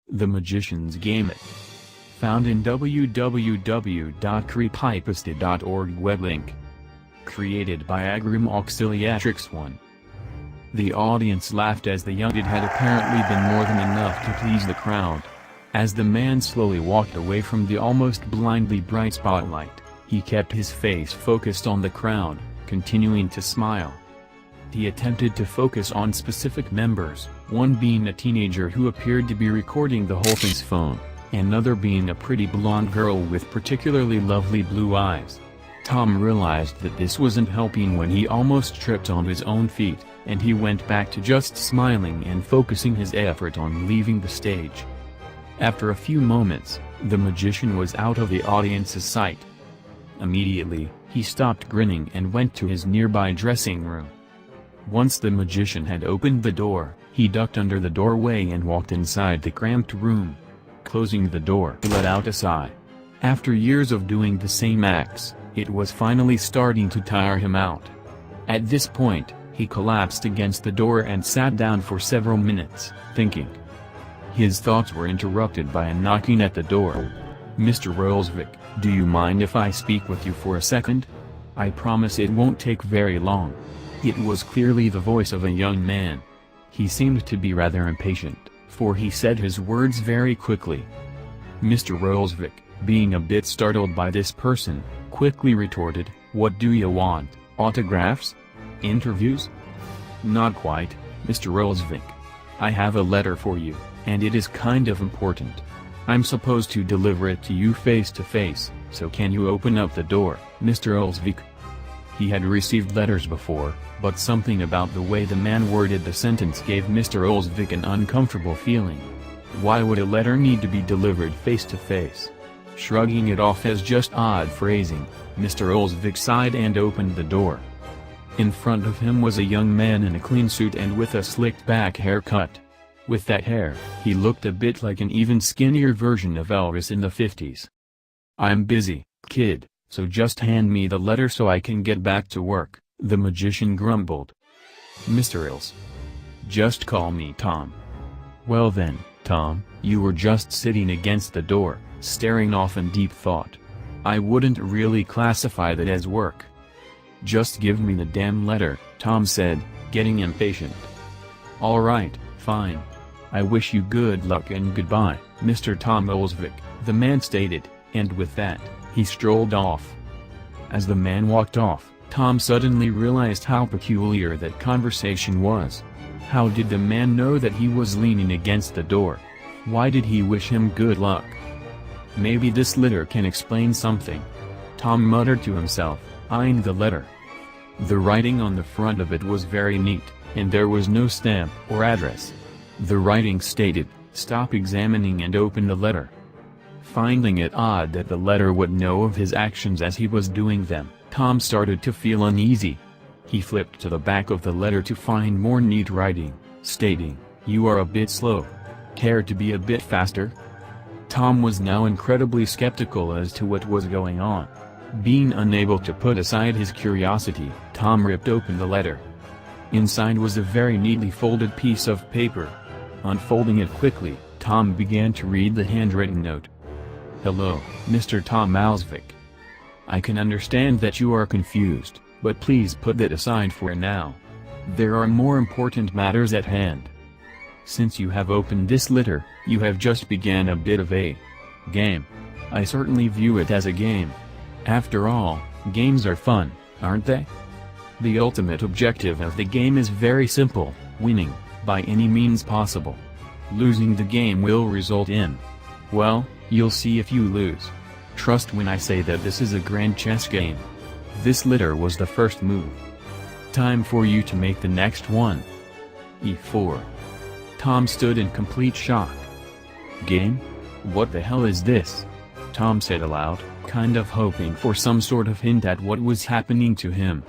The Magician's Game. Found in www.creepypasta.org web link. Created by Agrim Auxiliatrix 1. The audience laughed as the young kid had apparently been more than enough to please the crowd. As the man slowly walked away from the almost blindly bright spotlight, he kept his face focused on the crowd, continuing to smile. He attempted to focus on specific members, one being a teenager who appeared to be recording the whole thing's phone, another being a pretty blonde girl with particularly lovely blue eyes. Tom realized that this wasn't helping when he almost tripped on his own feet, and he went back to just smiling and focusing his effort on leaving the stage. After a few moments, the magician was out of the audience's sight. Immediately, he stopped grinning and went to his nearby dressing room. Once the magician had opened the door, he ducked under the doorway and walked inside the cramped room. Closing the door, he let out a sigh. After years of doing the same acts, it was finally starting to tire him out. At this point, he collapsed against the door and sat down for several minutes, thinking. His thoughts were interrupted by a knocking at the door. "Mr. Rolsvik, do you mind if I speak with you for a second? I promise it won't take very long." It was clearly the voice of a young man. He seemed to be rather impatient, for he said his words very quickly. Mr. Rolsvik, being a bit startled by this person, quickly retorted, "What do you want, autographs? Interviews?" "Not quite, Mr. Rolsvik. I have a letter for you, and it is kind of important. I'm supposed to deliver it to you face to face, so can you open up the door, Mr. Rolsvik?" He had received letters before, but something about the way the man worded the sentence gave Mr. Rolsvik an uncomfortable feeling. Why would a letter need to be delivered face to face? Shrugging it off as just odd phrasing, Mr. Rolsvik sighed and opened the door. In front of him was a young man in a clean suit and with a slicked back haircut. With that hair, he looked a bit like an even skinnier version of Elvis in the 50s. "I'm busy, kid, so just hand me the letter so I can get back to work," the magician grumbled. "Mr. Ills. Just call me Tom." "Well then, Tom, you were just sitting against the door, staring off in deep thought. I wouldn't really classify that as work." "Just give me the damn letter," Tom said, getting impatient. "All right, fine. I wish you good luck and goodbye, Mr. Tom Olsvik," the man stated, and with that, he strolled off. As the man walked off, Tom suddenly realized how peculiar that conversation was. How did the man know that he was leaning against the door? Why did he wish him good luck? Maybe this letter can explain something. Tom muttered to himself, eyeing the letter. The writing on the front of it was very neat, and there was no stamp or address. The writing stated, "Stop examining and open the letter." Finding it odd that the letter would know of his actions as he was doing them, Tom started to feel uneasy. He flipped to the back of the letter to find more neat writing, stating, "You are a bit slow. Care to be a bit faster?" Tom was now incredibly skeptical as to what was going on. Being unable to put aside his curiosity, Tom ripped open the letter. Inside was a very neatly folded piece of paper. Unfolding it quickly, Tom began to read the handwritten note. "Hello, Mr. Tom Olsvik. I can understand that you are confused, but please put that aside for now. There are more important matters at hand. Since you have opened this letter, you have just began a bit of a game. I certainly view it as a game. After all, games are fun, aren't they? The ultimate objective of the game is very simple, winning, by any means possible. Losing the game will result in, well, you'll see if you lose. Trust when I say that this is a grand chess game. This letter was the first move. Time for you to make the next one. E4. Tom stood in complete shock. Game? What the hell is this? Tom said aloud, kind of hoping for some sort of hint at what was happening to him.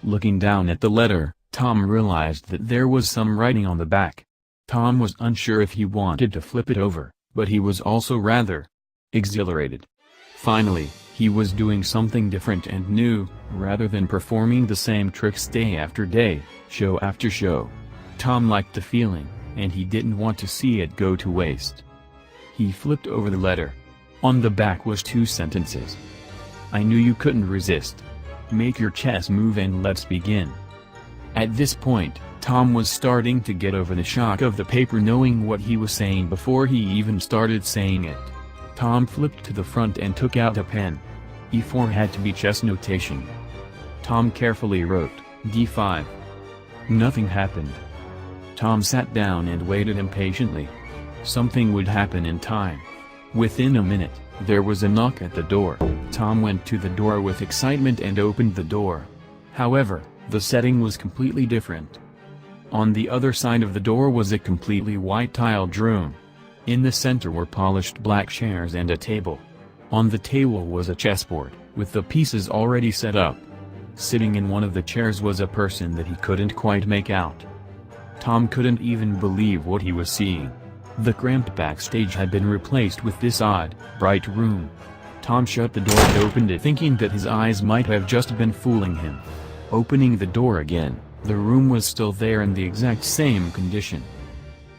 Looking down at the letter, Tom realized that there was some writing on the back. Tom was unsure if he wanted to flip it over, but he was also rather exhilarated. Finally, he was doing something different and new, rather than performing the same tricks day after day, show after show. Tom liked the feeling, and he didn't want to see it go to waste. He flipped over the letter. On the back was 2 sentences. I knew you couldn't resist. Make your chess move and let's begin. At this point, Tom was starting to get over the shock of the paper knowing what he was saying before he even started saying it. Tom flipped to the front and took out a pen. E4 had to be chess notation. Tom carefully wrote, D5. Nothing happened. Tom sat down and waited impatiently. Something would happen in time. Within a minute, there was a knock at the door. Tom went to the door with excitement and opened the door. However, the setting was completely different. On the other side of the door was a completely white tiled room. In the center were polished black chairs and a table. On the table was a chessboard, with the pieces already set up. Sitting in one of the chairs was a person that he couldn't quite make out. Tom couldn't even believe what he was seeing. The cramped backstage had been replaced with this odd, bright room. Tom shut the door and opened it thinking that his eyes might have just been fooling him. Opening the door again, the room was still there in the exact same condition.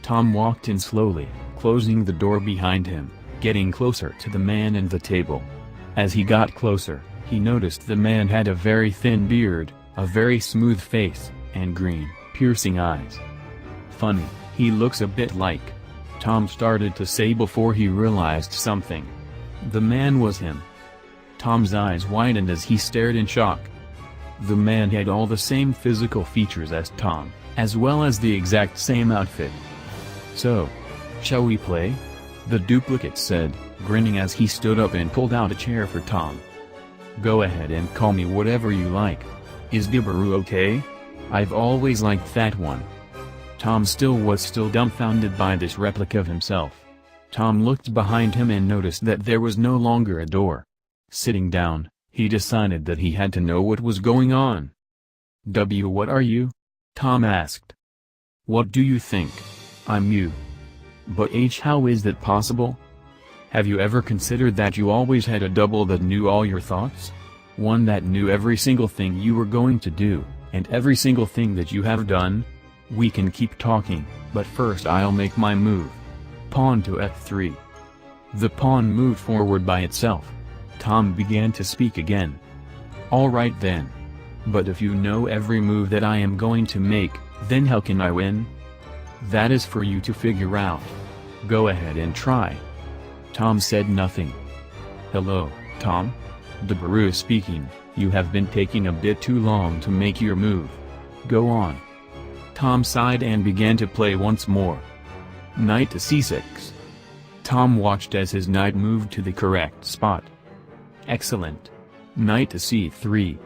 Tom walked in slowly, closing the door behind him, getting closer to the man and the table. As he got closer, he noticed the man had a very thin beard, a very smooth face, and green, piercing eyes. Funny, he looks a bit like... Tom started to say before he realized something. The man was him. Tom's eyes widened as he stared in shock. The man had all the same physical features as Tom, as well as the exact same outfit. So, shall we play? The duplicate said, grinning as he stood up and pulled out a chair for Tom. Go ahead and call me whatever you like. Is Dibaru okay? I've always liked that one. Tom was still dumbfounded by this replica of himself. Tom looked behind him and noticed that there was no longer a door. Sitting down, he decided that he had to know what was going on. What are you? Tom asked. What do you think? I'm you. But how is that possible? Have you ever considered that you always had a double that knew all your thoughts? One that knew every single thing you were going to do, and every single thing that you have done? We can keep talking, but first I'll make my move. Pawn to f3. The pawn moved forward by itself. Tom began to speak again. Alright then. But if you know every move that I am going to make, then how can I win? That is for you to figure out. Go ahead and try. Tom said nothing. Hello, Tom? Dibaru speaking, you have been taking a bit too long to make your move. Go on. Tom sighed and began to play once more. Knight to c6. Tom watched as his knight moved to the correct spot. Excellent. Knight to c3.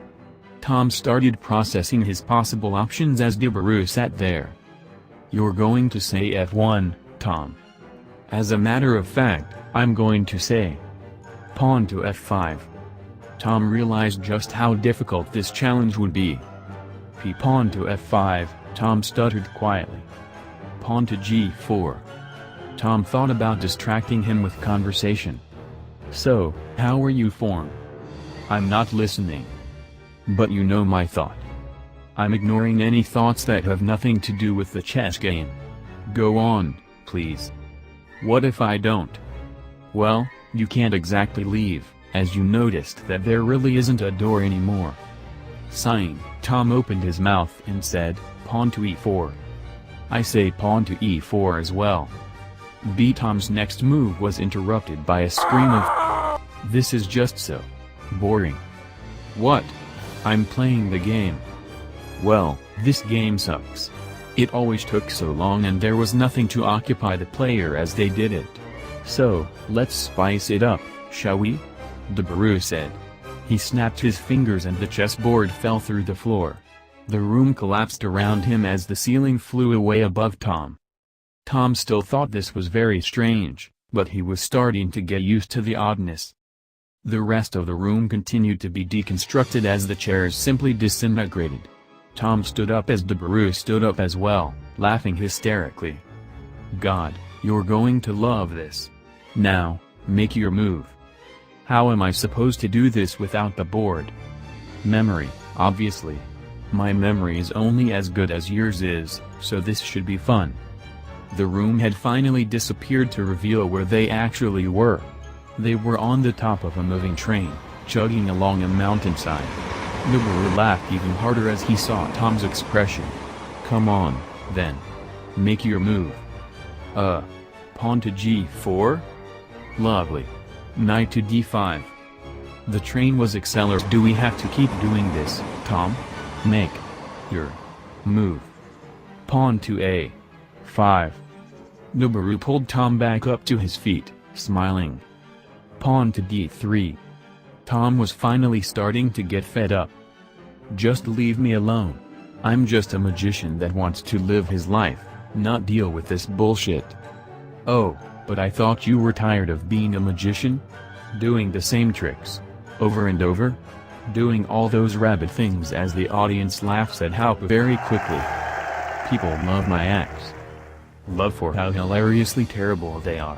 Tom started processing his possible options as Dibaru sat there. You're going to say f1, Tom. As a matter of fact, I'm going to say pawn to f5. Tom realized just how difficult this challenge would be. Pawn to f5. Tom stuttered quietly. Pawn to g4. Tom thought about distracting him with conversation. So, how are you form? I'm not listening. But you know my thought. I'm ignoring any thoughts that have nothing to do with the chess game. Go on, please. What if I don't? Well, you can't exactly leave, as you noticed that there really isn't a door anymore. Sighing, Tom opened his mouth and said, pawn to e4. I say pawn to e4 as well. Tom's next move was interrupted by a scream of, this is just so boring. What? I'm playing the game. Well, this game sucks. It always took so long and there was nothing to occupy the player as they did it. So, let's spice it up, shall we? Dibaru said. He snapped his fingers and the chessboard fell through the floor. The room collapsed around him as the ceiling flew away above Tom. Tom still thought this was very strange, but he was starting to get used to the oddness. The rest of the room continued to be deconstructed as the chairs simply disintegrated. Tom stood up as Dibaru stood up as well, laughing hysterically. God, you're going to love this. Now, make your move. How am I supposed to do this without the board? Memory, obviously. My memory is only as good as yours is, so this should be fun. The room had finally disappeared to reveal where they actually were. They were on the top of a moving train, chugging along a mountainside. Noboru laughed even harder as he saw Tom's expression. "Come on, then. Make your move." Pawn to g4? Lovely. Knight to d5. The train was accelerating. "Do we have to keep doing this, Tom? Make your move." Pawn to a5. Noboru pulled Tom back up to his feet, smiling. Pawn to d3. Tom was finally starting to get fed up. "Just leave me alone. I'm just a magician that wants to live his life, not deal with this bullshit." "Oh, but I thought you were tired of being a magician? Doing the same tricks over and over? Doing all those rabbit things?" As the audience laughs at how very quickly people love my acts. Love for how hilariously terrible they are.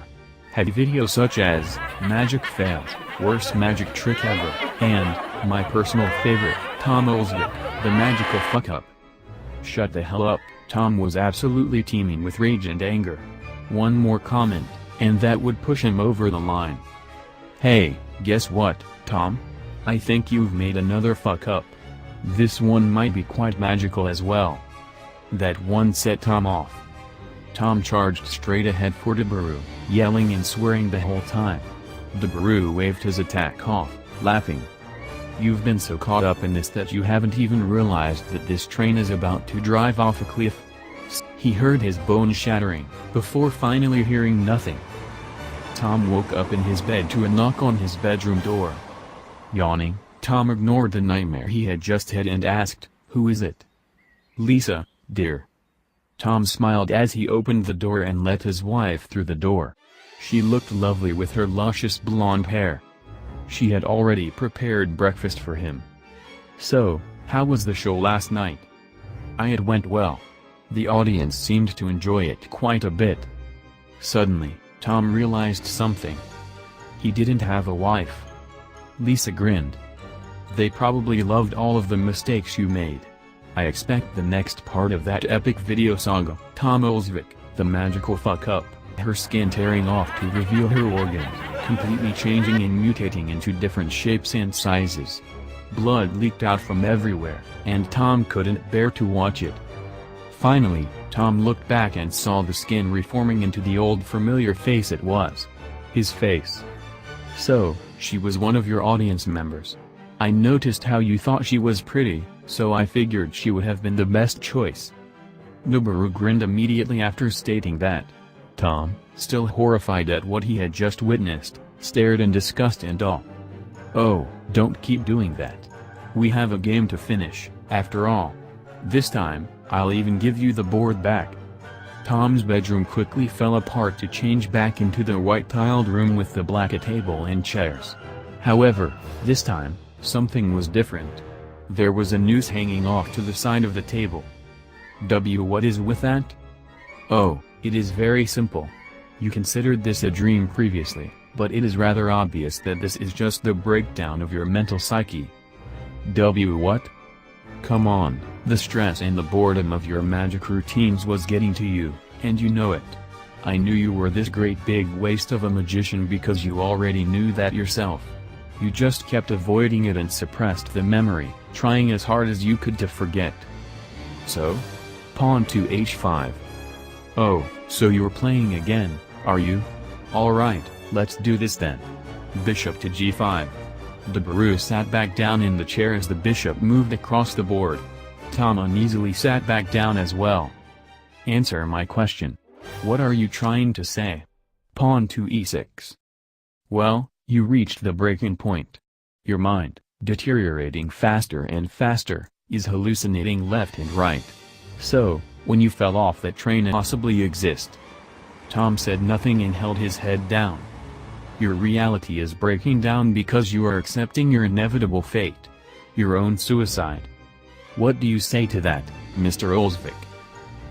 Have videos such as Magic Fails, Worst Magic Trick Ever, and my personal favorite, Tom Olsvik, the magical fuck-up. Shut the hell up. Tom was absolutely teeming with rage and anger. One more comment, and that would push him over the line. "Hey, guess what, Tom? I think you've made another fuck-up. This one might be quite magical as well." That one set Tom off. Tom charged straight ahead for Noboru, yelling and swearing the whole time. Noboru waved his attack off, laughing. "You've been so caught up in this that you haven't even realized that this train is about to drive off a cliff." He heard his bones shattering, before finally hearing nothing. Tom woke up in his bed to a knock on his bedroom door. Yawning, Tom ignored the nightmare he had just had and asked, "Who is it?" "Lisa, dear." Tom smiled as he opened the door and let his wife through the door. She looked lovely with her luscious blonde hair. She had already prepared breakfast for him. "So, how was the show last night?" "It went well. The audience seemed to enjoy it quite a bit." Suddenly, Tom realized something. He didn't have a wife. Lisa grinned. "They probably loved all of the mistakes you made. I expect the next part of that epic video saga." Tom Olsvik, the magical fuck-up, her skin tearing off to reveal her organs, completely changing and mutating into different shapes and sizes. Blood leaked out from everywhere, and Tom couldn't bear to watch it. Finally, Tom looked back and saw the skin reforming into the old familiar face it was. His face. "So, she was one of your audience members. I noticed how you thought she was pretty, so I figured she would have been the best choice." Noboru grinned immediately after stating that. Tom, still horrified at what he had just witnessed, stared in disgust and awe. "Oh, don't keep doing that. We have a game to finish, after all. This time, I'll even give you the board back." Tom's bedroom quickly fell apart to change back into the white-tiled room with the black table and chairs. However, this time, something was different. There was a noose hanging off to the side of the table. What is with that? "Oh, it is very simple. You considered this a dream previously, but it is rather obvious that this is just the breakdown of your mental psyche." What? Come on, the stress and the boredom of your magic routines was getting to you, and you know it. I knew you were this great big waste of a magician because you already knew that yourself. You just kept avoiding it and suppressed the memory, trying as hard as you could to forget. "So? Pawn to h5. "Oh, so you're playing again, are you? Alright, let's do this then. Bishop to g5. Noboru sat back down in the chair as the bishop moved across the board. Tom uneasily sat back down as well. "Answer my question. What are you trying to say?" Pawn to e6. "Well, you reached the breaking point. Your mind, deteriorating faster and faster, is hallucinating left and right. So, when you fell off that train it possibly exist." Tom said nothing and held his head down. "Your reality is breaking down because you are accepting your inevitable fate. Your own suicide. What do you say to that, Mr. Olsvik?"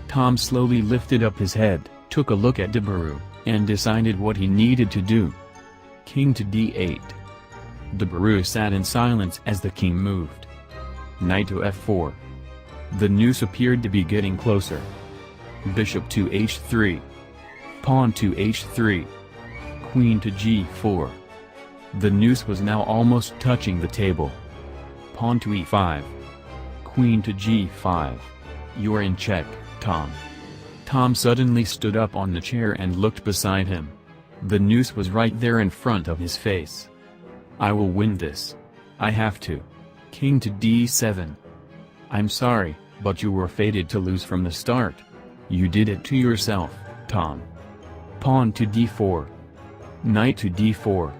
Tom slowly lifted up his head, took a look at Noboru, and decided what he needed to do. King to d8. Noboru sat in silence as the king moved. Knight to f4. The noose appeared to be getting closer. Bishop to h3. Pawn to h3. Queen to g4. The noose was now almost touching the table. Pawn to e5. Queen to g5. You're in check, Tom. Tom suddenly stood up on the chair and looked beside him. The noose was right there in front of his face. I will win this. I have to. King to d7. I'm sorry, but you were fated to lose from the start. You did it to yourself, Tom. Pawn to d4. Knight to d4.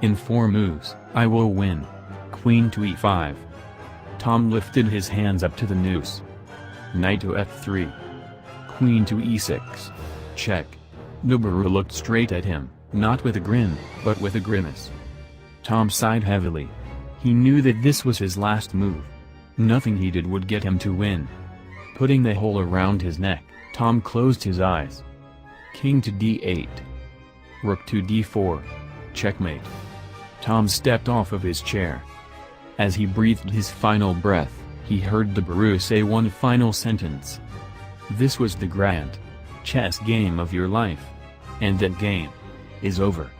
In 4 moves, I will win. Queen to e5. Tom lifted his hands up to the noose. Knight to f3. Queen to e6. Check. Noboru looked straight at him, not with a grin, but with a grimace. Tom sighed heavily. He knew that this was his last move. Nothing he did would get him to win. Putting the hole around his neck, Tom closed his eyes. King to d8. Rook to d4. Checkmate. Tom stepped off of his chair. As he breathed his final breath, he heard the Baru say one final sentence. This was the grand chess game of your life. And that game is over.